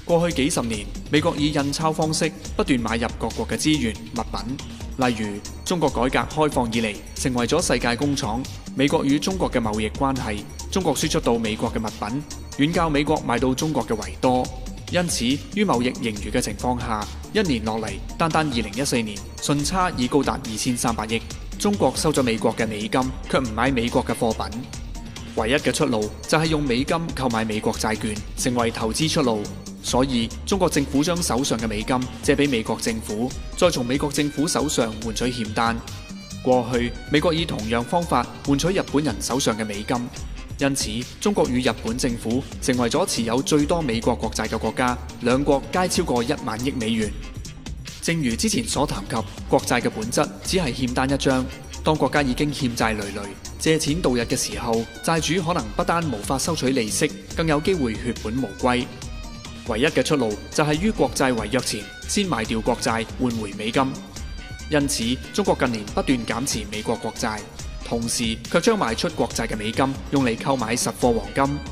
過去幾十年，美國以印鈔方式不斷買入各國嘅資源物品，例如中國改革開放以嚟成為咗世界工廠，美國與中國嘅貿易關係，中國輸出到美國嘅物品遠較美國買到中國嘅為多。因此，於貿易盈餘嘅情況下，一年落嚟，單2014年順差已高達2300億。中國收咗美國嘅美金，卻唔買美國嘅貨品。唯一嘅出路就係用美金購買美國債券，成為投資出路。所以，中國政府將手上嘅美金借俾美國政府，再從美國政府手上換取欠單。過去，美國以同樣方法換取日本人手上嘅美金，因此中國與日本政府成為咗持有最多美國國債嘅國家，兩國皆超過1萬億美元。正如之前所談及，國債嘅本質只係欠單一張。當國家已經欠債累累，借錢度日嘅時候，債主可能不單無法收取利息，更有機會血本無歸。唯一嘅出路就係於國債違約前先賣掉國債換回美金。因此，中國近年不斷減持美國國債，同時卻將賣出國債嘅美金用嚟購買實貨黃金。